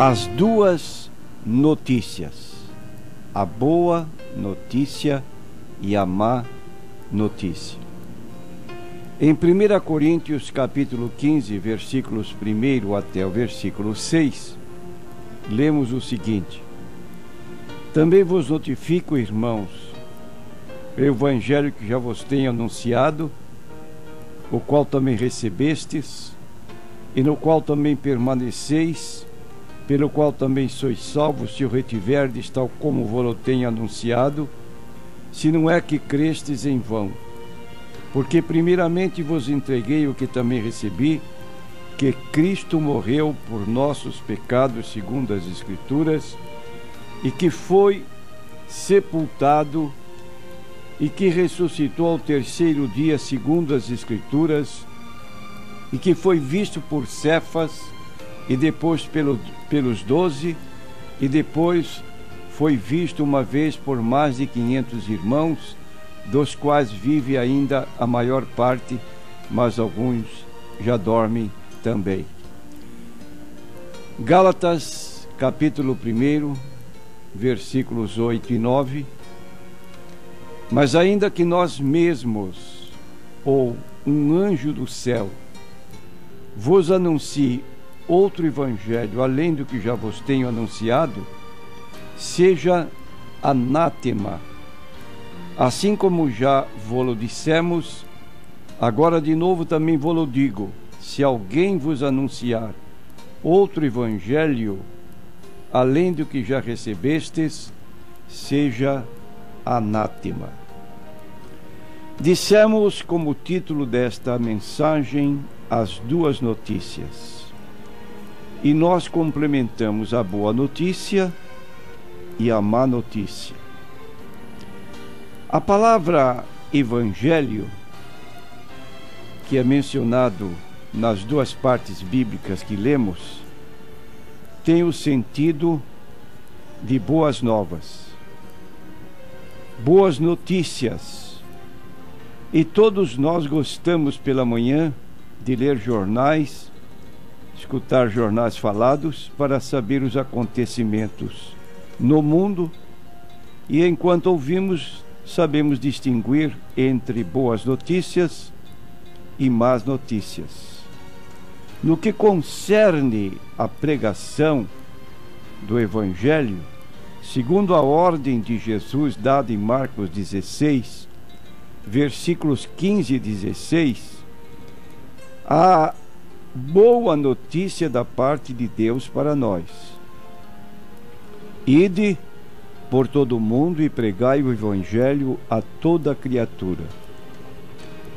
As duas notícias, a boa notícia e a má notícia. Em 1 Coríntios capítulo 15, versículos 1 até o versículo 6, lemos o seguinte: Também vos notifico, irmãos, o evangelho que já vos tenho anunciado, o qual também recebestes, e no qual também permaneceis, pelo qual também sois salvos, se o retiverdes, tal como vos tenho anunciado, se não é que crestes em vão. Porque primeiramente vos entreguei o que também recebi, que Cristo morreu por nossos pecados, segundo as Escrituras, e que foi sepultado, e que ressuscitou ao terceiro dia, segundo as Escrituras, e que foi visto por Cefas, e depois pelos 12, e depois foi visto uma vez por mais de 500 irmãos, dos quais vive ainda a maior parte, mas alguns já dormem também. Gálatas, capítulo 1, versículos 8 e 9. Mas ainda que nós mesmos, ou um anjo do céu, vos anuncie outro evangelho, além do que já vos tenho anunciado, seja anátema. Assim como já vô-lo dissemos, agora de novo também vô-lo digo: se alguém vos anunciar outro evangelho, além do que já recebestes, seja anátema. Dissemos como título desta mensagem as duas notícias. E nós complementamos a boa notícia e a má notícia. A palavra evangelho, que é mencionado nas duas partes bíblicas que lemos, tem o sentido de boas novas, boas notícias. E todos nós gostamos pela manhã de ler jornais, escutar jornais falados para saber os acontecimentos no mundo, e enquanto ouvimos, sabemos distinguir entre boas notícias e más notícias. No que concerne à pregação do Evangelho, segundo a ordem de Jesus dada em Marcos 16, versículos 15 e 16, há boa notícia da parte de Deus para nós. Ide por todo o mundo e pregai o evangelho a toda criatura.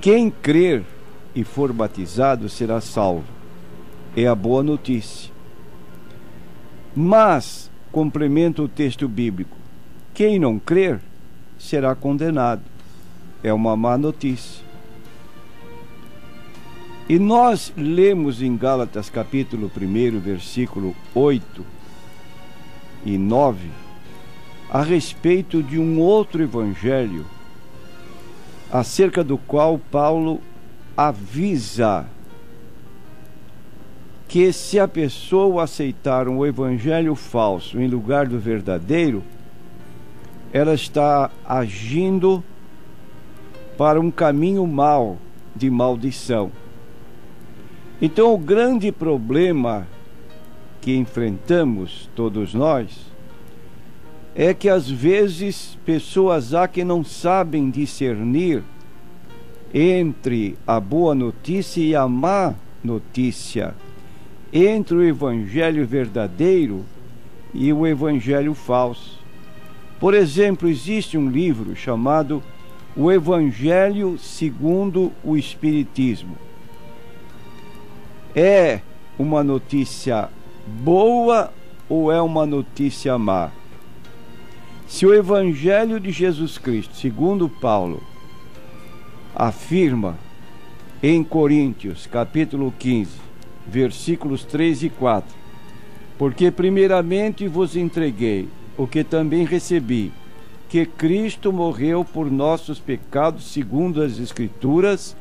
Quem crer e for batizado será salvo. É a boa notícia. Mas, complementa o texto bíblico, quem não crer será condenado. É uma má notícia. E nós lemos em Gálatas capítulo 1, versículo 8 e 9, a respeito de um outro evangelho, acerca do qual Paulo avisa que se a pessoa aceitar um evangelho falso em lugar do verdadeiro, ela está agindo para um caminho mau de maldição. Então, o grande problema que enfrentamos, todos nós, é que às vezes pessoas há que não sabem discernir entre a boa notícia e a má notícia, entre o evangelho verdadeiro e o evangelho falso. Por exemplo, existe um livro chamado O Evangelho segundo o Espiritismo. É uma notícia boa ou é uma notícia má? Se o Evangelho de Jesus Cristo, segundo Paulo, afirma em Coríntios, capítulo 15, versículos 3 e 4, porque primeiramente vos entreguei o que também recebi, que Cristo morreu por nossos pecados, segundo as Escrituras,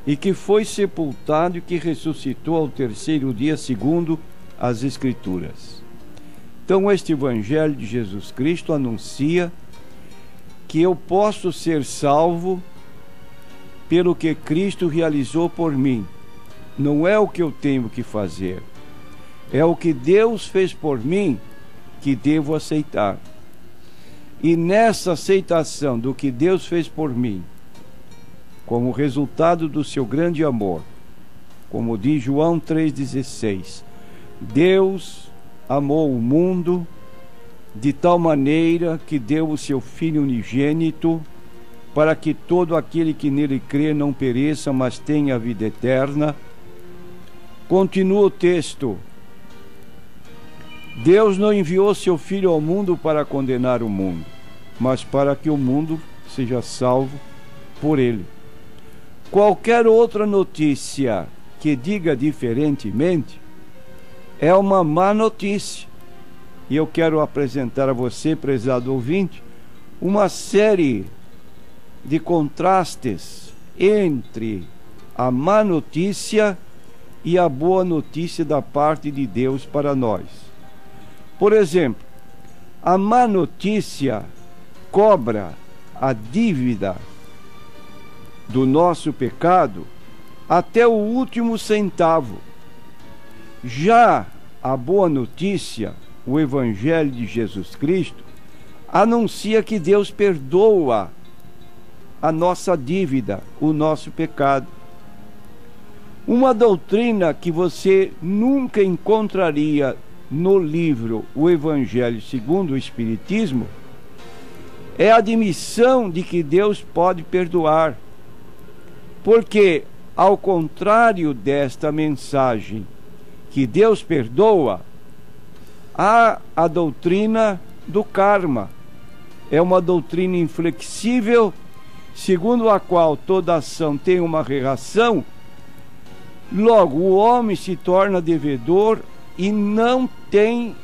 e que foi sepultado e que ressuscitou ao terceiro dia, segundo as Escrituras. Então, este Evangelho de Jesus Cristo anuncia que eu posso ser salvo pelo que Cristo realizou por mim. Não é o que eu tenho que fazer, é o que Deus fez por mim que devo aceitar. E nessa aceitação do que Deus fez por mim, como resultado do seu grande amor, como diz João 3,16, Deus amou o mundo de tal maneira que deu o seu Filho unigênito, para que todo aquele que nele crê não pereça, mas tenha a vida eterna. Continua o texto. Deus não enviou seu Filho ao mundo para condenar o mundo, mas para que o mundo seja salvo por ele. Qualquer outra notícia que diga diferentemente é uma má notícia. E eu quero apresentar a você, prezado ouvinte, uma série de contrastes entre a má notícia e a boa notícia da parte de Deus para nós. Por exemplo, a má notícia cobra a dívida do nosso pecado até o último centavo. Já a boa notícia, o Evangelho de Jesus Cristo, anuncia que Deus perdoa a nossa dívida, o nosso pecado. Uma doutrina que você nunca encontraria no livro O Evangelho segundo o Espiritismo é a admissão de que Deus pode perdoar. Porque, ao contrário desta mensagem, que Deus perdoa, há a doutrina do karma. É uma doutrina inflexível, segundo a qual toda ação tem uma reação. Logo, o homem se torna devedor e não tem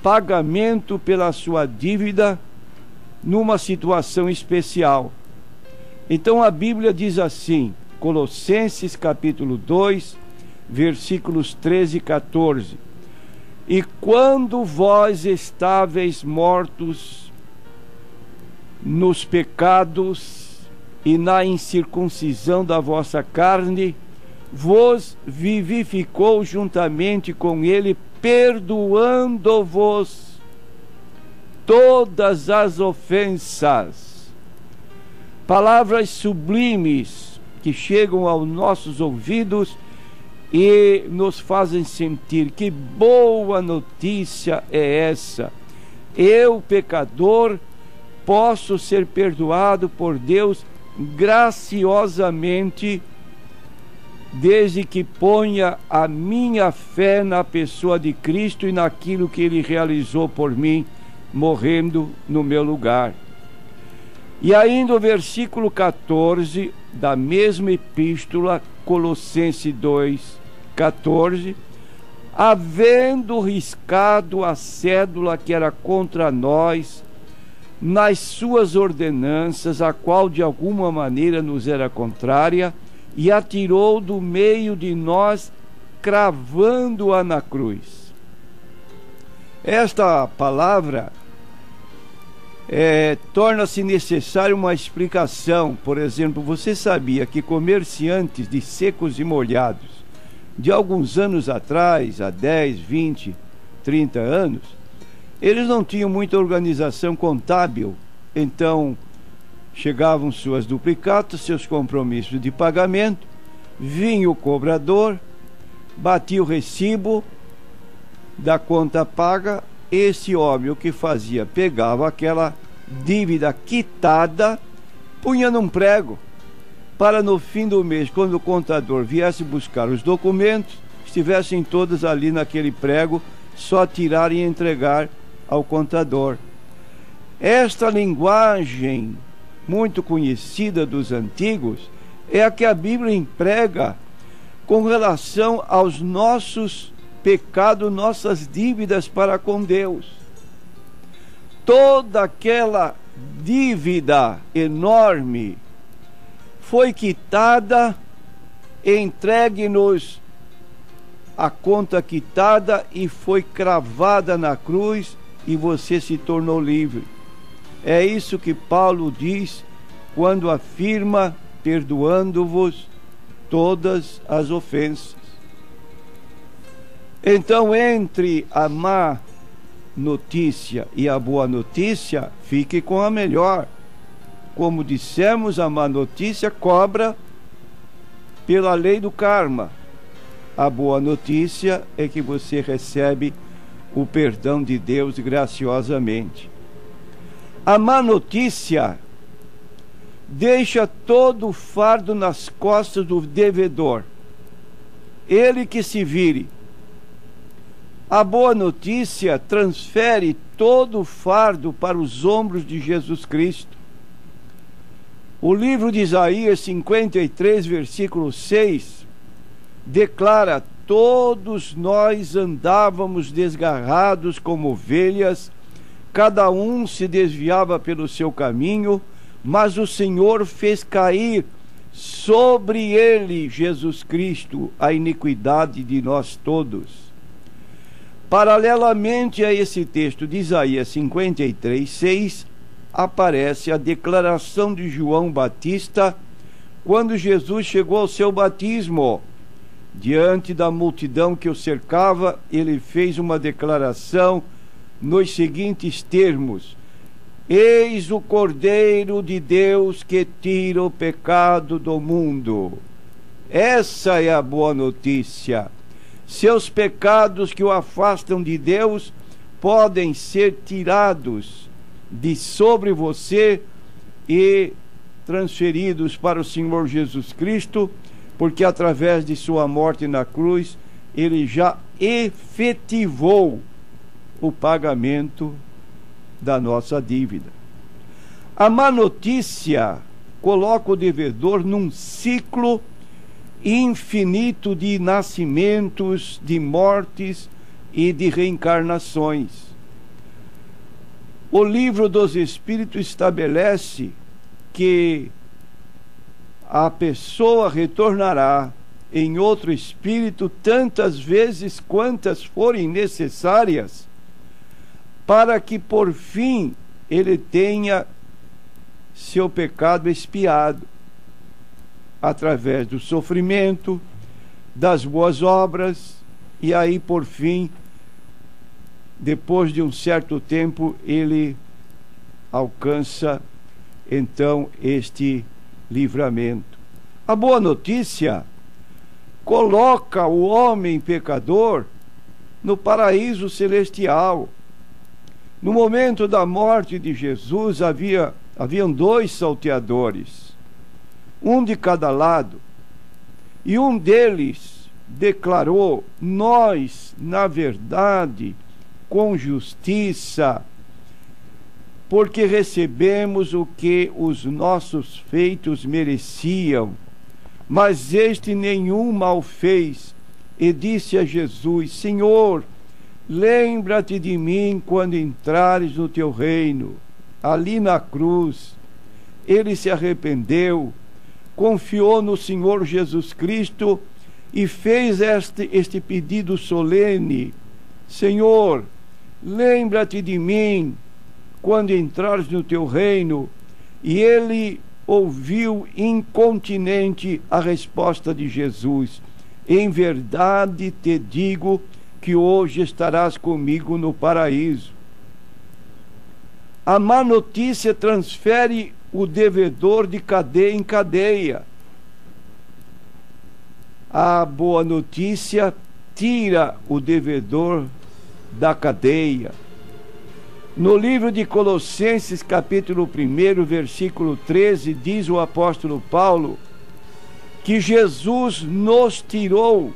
pagamento pela sua dívida numa situação especial. Então a Bíblia diz assim, Colossenses capítulo 2, versículos 13 e 14: E quando vós estáveis mortos nos pecados e na incircuncisão da vossa carne, vos vivificou juntamente com ele, perdoando-vos todas as ofensas. Palavras sublimes que chegam aos nossos ouvidos e nos fazem sentir que boa notícia é essa. Eu, pecador, posso ser perdoado por Deus graciosamente, desde que ponha a minha fé na pessoa de Cristo e naquilo que Ele realizou por mim, morrendo no meu lugar. E ainda o versículo 14 da mesma epístola, Colossenses 2, 14: havendo riscado a cédula que era contra nós nas suas ordenanças, a qual de alguma maneira nos era contrária, e atirou do meio de nós, cravando-a na cruz. Esta palavra torna-se necessária uma explicação. Por exemplo, você sabia que comerciantes de secos e molhados de alguns anos atrás, há 10, 20, 30 anos, eles não tinham muita organização contábil. Então chegavam suas duplicatas, seus compromissos de pagamento, vinha o cobrador, batia o recibo da conta paga. Esse homem, o que fazia? Pegava aquela dívida quitada, punha num prego, para no fim do mês, quando o contador viesse buscar os documentos, estivessem todos ali naquele prego, só tirar e entregar ao contador. Esta linguagem muito conhecida dos antigos é a que a Bíblia emprega com relação aos nossos pecados, nossas dívidas para com Deus. Toda aquela dívida enorme foi quitada, entregue-nos a conta quitada e foi cravada na cruz e você se tornou livre. É isso que Paulo diz quando afirma: perdoando-vos todas as ofensas. Então, entre a má notícia e a boa notícia, fique com a melhor. Como dissemos, a má notícia cobra pela lei do karma. A boa notícia é que você recebe o perdão de Deus graciosamente. A má notícia deixa todo o fardo nas costas do devedor. Ele que se vire. A boa notícia transfere todo o fardo para os ombros de Jesus Cristo. O livro de Isaías 53, versículo 6, declara: todos nós andávamos desgarrados como ovelhas, cada um se desviava pelo seu caminho, mas o Senhor fez cair sobre ele, Jesus Cristo, a iniquidade de nós todos. Paralelamente a esse texto de Isaías 53, 6, aparece a declaração de João Batista quando Jesus chegou ao seu batismo. Diante da multidão que o cercava, ele fez uma declaração nos seguintes termos: eis o Cordeiro de Deus que tira o pecado do mundo. Essa é a boa notícia. Seus pecados que o afastam de Deus podem ser tirados de sobre você e transferidos para o Senhor Jesus Cristo, porque através de sua morte na cruz, ele já efetivou o pagamento da nossa dívida. A má notícia coloca o devedor num ciclo infinito de nascimentos, de mortes e de reencarnações. O livro dos Espíritos estabelece que a pessoa retornará em outro espírito tantas vezes quantas forem necessárias, para que por fim ele tenha seu pecado expiado, através do sofrimento, das boas obras, e aí por fim, depois de um certo tempo, ele alcança então este livramento. A boa notícia coloca o homem pecador no paraíso celestial. No momento da morte de Jesus, haviam 2 salteadores, um de cada lado, e um deles declarou: nós, na verdade, com justiça, porque recebemos o que os nossos feitos mereciam, mas este nenhum mal fez, e disse a Jesus: Senhor, lembra-te de mim quando entrares no teu reino. Ali na cruz, ele se arrependeu, confiou no Senhor Jesus Cristo e fez este pedido solene: Senhor, lembra-te de mim quando entrares no teu reino. E ele ouviu incontinente a resposta de Jesus: em verdade te digo que hoje estarás comigo no paraíso. A má notícia transfere o devedor de cadeia em cadeia. A boa notícia tira o devedor da cadeia. No livro de Colossenses, capítulo 1, versículo 13, diz o apóstolo Paulo que Jesus nos tirou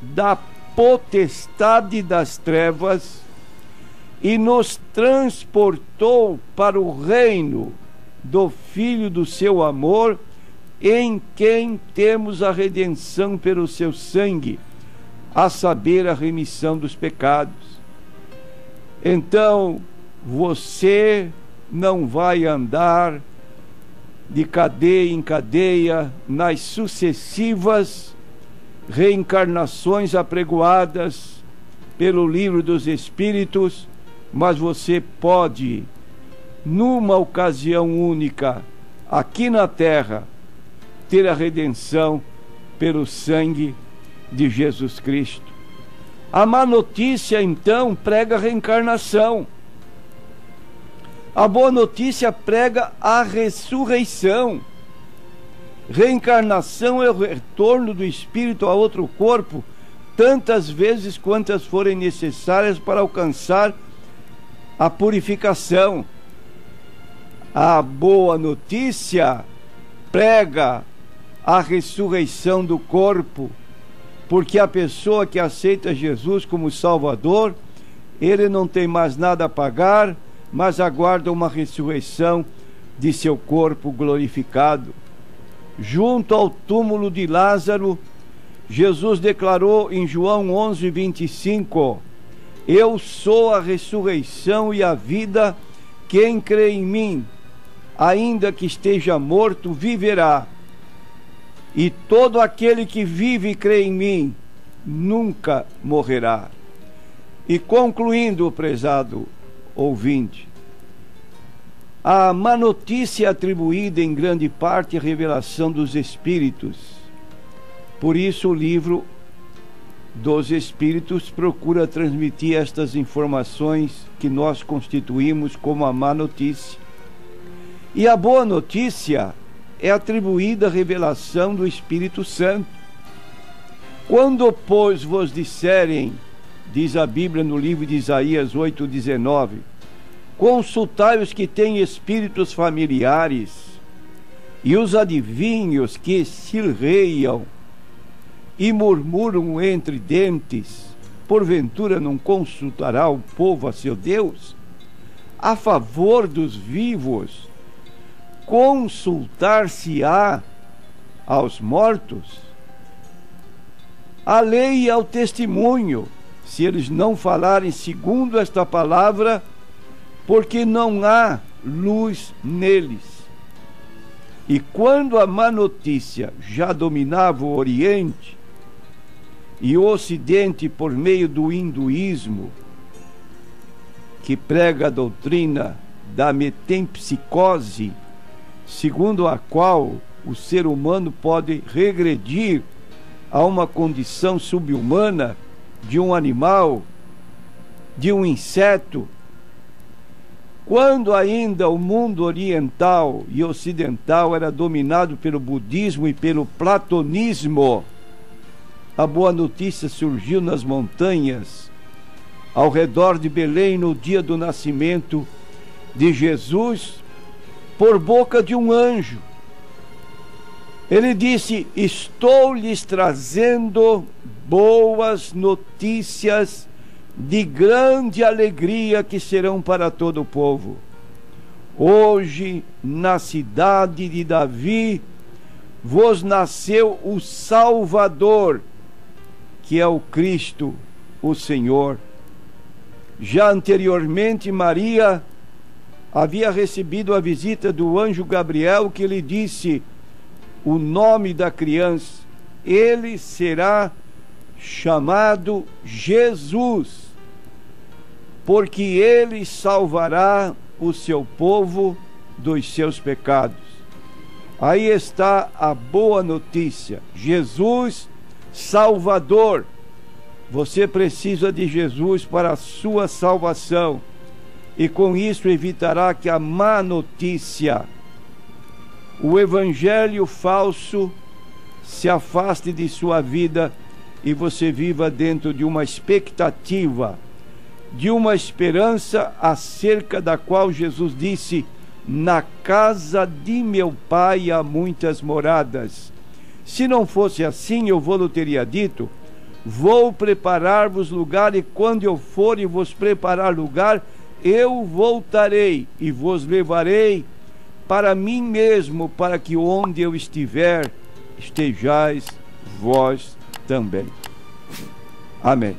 da potestade das trevas e nos transportou para o reino do Filho do seu amor, em quem temos a redenção pelo seu sangue, a saber, a remissão dos pecados. Então, você não vai andar de cadeia em cadeia nas sucessivas reencarnações apregoadas pelo livro dos Espíritos, mas você pode, numa ocasião única, aqui na Terra, ter a redenção pelo sangue de Jesus Cristo. A má notícia, então, prega a reencarnação. A boa notícia prega a ressurreição. Reencarnação é o retorno do espírito a outro corpo, tantas vezes quantas forem necessárias para alcançar a purificação. A boa notícia prega a ressurreição do corpo, porque a pessoa que aceita Jesus como Salvador, ele não tem mais nada a pagar, mas aguarda uma ressurreição de seu corpo glorificado. Junto ao túmulo de Lázaro, Jesus declarou em João 11:25: eu sou a ressurreição e a vida, quem crê em mim, ainda que esteja morto, viverá. E todo aquele que vive e crê em mim, nunca morrerá. E concluindo, prezado ouvinte, a má notícia é atribuída em grande parte à revelação dos Espíritos. Por isso o livro dos Espíritos procura transmitir estas informações que nós constituímos como a má notícia. E a boa notícia é atribuída à revelação do Espírito Santo. Quando, pois, vos disserem, diz a Bíblia no livro de Isaías 8:19, consultai os que têm espíritos familiares e os adivinhos que silreiam e murmuram entre dentes, porventura não consultará o povo a seu Deus? A favor dos vivos, consultar-se-á aos mortos? A lei e ao testemunho, se eles não falarem segundo esta palavra, porque não há luz neles. E quando a má notícia já dominava o Oriente e o Ocidente por meio do hinduísmo, que prega a doutrina da metempsicose, segundo a qual o ser humano pode regredir a uma condição subhumana de um animal, de um inseto. Quando ainda o mundo oriental e ocidental era dominado pelo budismo e pelo platonismo, a boa notícia surgiu nas montanhas ao redor de Belém no dia do nascimento de Jesus, por boca de um anjo. Ele disse: estou lhes trazendo boas notícias de grande alegria que serão para todo o povo. Hoje, na cidade de Davi, vos nasceu o Salvador, que é o Cristo, o Senhor. Já anteriormente, Maria havia recebido a visita do anjo Gabriel, que lhe disse o nome da criança: ele será chamado Jesus, porque ele salvará o seu povo dos seus pecados. Aí está a boa notícia: Jesus Salvador. Você precisa de Jesus para a sua salvação, e com isso evitará que a má notícia, o evangelho falso, se afaste de sua vida e você viva dentro de uma expectativa, de uma esperança acerca da qual Jesus disse: na casa de meu pai há muitas moradas. Se não fosse assim, eu vou-lhe teria dito: vou preparar-vos lugar, e quando eu for e vos preparar lugar, eu voltarei e vos levarei para mim mesmo, para que onde eu estiver, estejais vós também. Amém.